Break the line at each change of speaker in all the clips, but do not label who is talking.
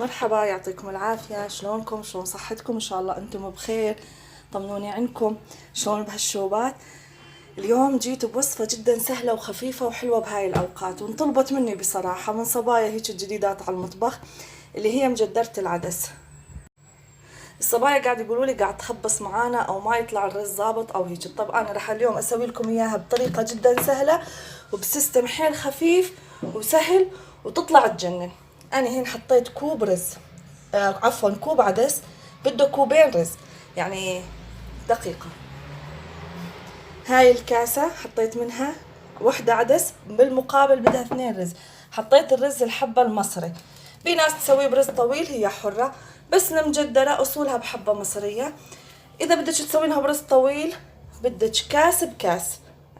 مرحبا، يعطيكم العافية. شلونكم؟ شلون صحتكم؟ ان شاء الله انتم بخير. طمنوني عنكم، شلون بهالشوبات؟ اليوم جيت بوصفة جدا سهلة وخفيفة وحلوة بهاي الأوقات، وانطلبت مني بصراحة من صبايا هيك الجديدات على المطبخ، اللي هي مجدرة العدس. الصبايا قاعد يقولوا لي قاعد تخبص معانا او ما يطلع الرز ظابط او هيك. طب انا راح اليوم اسوي لكم اياها بطريقة جدا سهلة وبسيستم حيل خفيف وسهل وتطلع تجنن. انا هين حطيت كوب رز، عفوا كوب عدس، بده كوبين رز، يعني دقيقة. هاي الكاسة حطيت منها وحدة عدس، بالمقابل بدها 2 رز. حطيت الرز الحبة المصري، في ناس تسويه برز طويل، هي حرة، بس المجدرة أصولها بحبة مصرية. إذا بدك تسوينها برز طويل بدك كاس بكاس،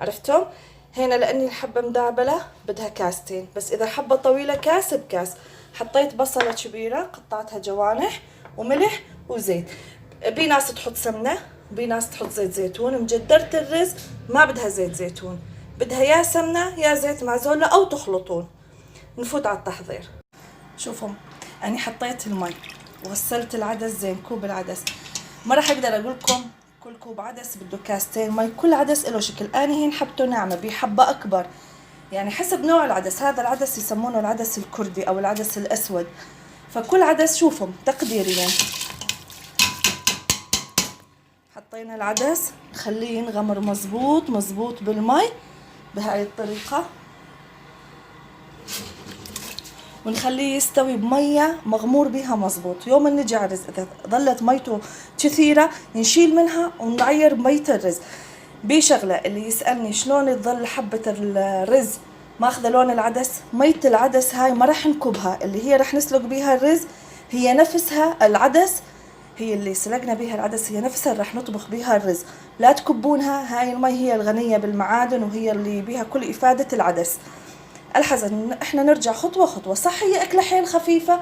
عرفتم؟ هنا لأني الحبة مدعبلة بدها كاستين، بس إذا حبة طويلة كاس بكاس. حطيت بصلة كبيرة قطعتها جوانح، وملح وزيت. بي ناس تحط سمنة، بي ناس تحط زيت زيتون. مجدرة الرز ما بدها زيت زيتون، بدها يا سمنة يا زيت معزولة أو تخلطون. نفوت على التحضير. شوفوا، أنا حطيت المي وغسلت العدس زين، كوب العدس. ما راح أقدر أقول لكم كل كوب عدس بده كاستين مي، كل عدس له شكل. أنا هين حبته ناعمة، بحبة أكبر، يعني حسب نوع العدس. هذا العدس يسمونه العدس الكردي أو العدس الأسود، فكل عدس شوفوا تقديريا. حطينا العدس نخليه ينغمر مزبوط مزبوط بالمي بهاي الطريقة، ونخليه يستوي بمية مغمور بها مزبوط. يوم نجي على الرز اذا ظلت ميته كثيرة نشيل منها ونعير مية الرز. بشغلة اللي يسألني شلون تظل حبة الرز ماخذة لون العدس، مية العدس هاي ما راح نكبها، اللي هي راح نسلق بيها الرز هي نفسها العدس، هي اللي سلقنا بيها العدس هي نفسها اللي راح نطبخ بيها الرز. لا تكبونها، هاي المي هي الغنية بالمعادن وهي اللي بيها كل إفادة العدس. الحزن احنا نرجع خطوة خطوة. صح هي أكلة حيل خفيفة،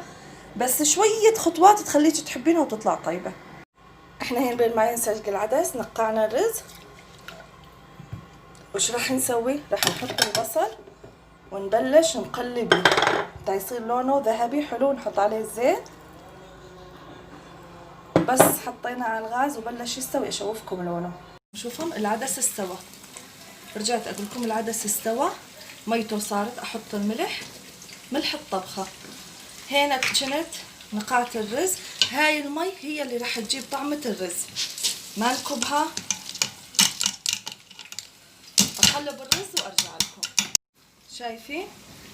بس شوية خطوات تخليك تحبينها وتطلع طيبة. احنا هين بين ما ينسلق العدس نقعنا الرز. وش راح نسوي؟ راح نحط البصل ونبلش نقلبه تا يصير لونه ذهبي حلو. نحط عليه الزيت، بس حطينا على الغاز وبلش يستوي. اشوفكم لونه. شوفوا العدس استوى، رجعت اقول لكم العدس استوى، ميته صارت. احط الملح، ملح الطبخة. هنا كنت نقعت الرز، هاي المي هي اللي راح تجيب طعمة الرز، ما نكبها. اقلب الرز وارجع لكم. شايفين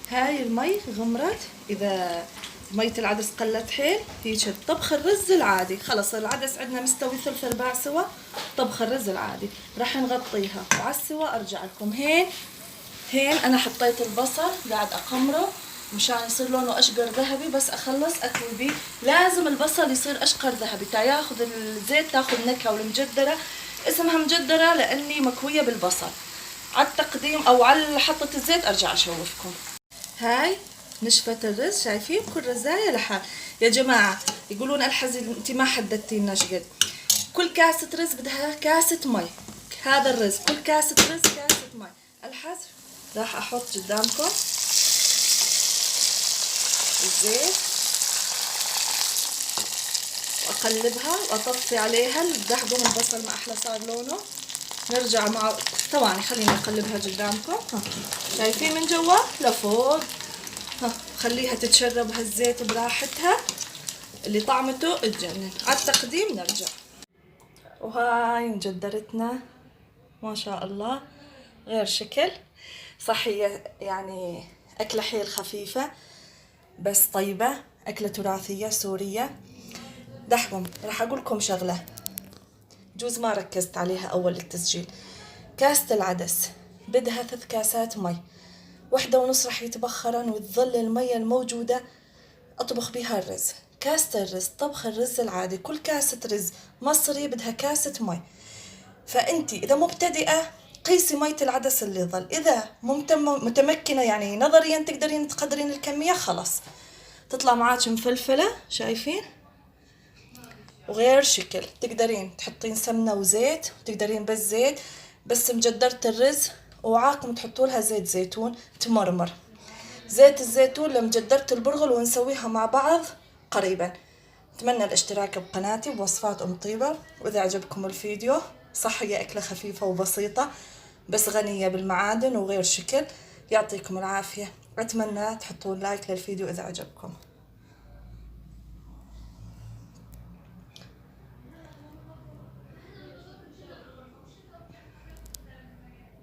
هاي المي غمرت. اذا مية العدس قلت حيل هيك طبخ الرز العادي. خلص العدس عندنا مستوي ثلث ارباع سوا. طبخ الرز العادي راح نغطيها وعلى السوا ارجع لكم. هين انا حطيت البصل قاعد اقمره مشان يصير لونه اشقر ذهبي، بس اخلص اكوي بيه. لازم البصل يصير اشقر ذهبي تا ياخذ الزيت، تاخذ نكهه. والمجدره اسمها مجدره لاني مكويه بالبصل. على التقديم او على حطة الزيت ارجع اشوفكم. هاي نشفت الرز، شايفين كل رزايه لحال. يا جماعه يقولون الحزي انت ما حددتي لنا شقد. كل كاسه رز بدها كاسه مي. هذا الرز كل كاسه رز كاسه مي. الحز راح احط قدامكم الزيت واقلبها واطفي عليها. دحقوا من البصل ما احلى صار لونه. نرجع مع ثواني، خلينا نقلبها قدامكم. شايفين من جوا لفوق. خليها تتشرب هالزيت براحتها اللي طعمته تجنن. على التقديم نرجع. وهاي مجدرتنا ما شاء الله غير شكل. صح هي يعني أكلة حيل خفيفة بس طيبة، أكلة تراثية سورية. دحوم راح أقول لكم شغلة جوز ما ركزت عليها أول التسجيل. كاسة العدس بدها 3 كاسات مي، 1.5 راح يتبخرن وتظل المية الموجودة أطبخ بها الرز. كاسة الرز طبخ الرز العادي، كل كاسة رز مصري بدها كاسة مي. فأنتي إذا مبتدئة قيسي مية العدس اللي ظل. إذا متمكنة يعني نظريا تقدرين تقدرين الكمية، خلاص تطلع معاك مفلفلة. شايفين وغير شكل. تقدرين تحطين سمنة وزيت، تقدرين بس زيت. بس مجدرة الرز وعاكم تحطوا لها زيت زيتون تمرمر. زيت الزيتون لمجدرة البرغل ونسويها مع بعض قريبا. أتمنى الاشتراك بقناتي بوصفات أم طيبة، وإذا عجبكم الفيديو صحية أكلة خفيفة وبسيطة بس غنية بالمعادن وغير شكل. يعطيكم العافية، أتمنى تحطون لايك للفيديو إذا عجبكم.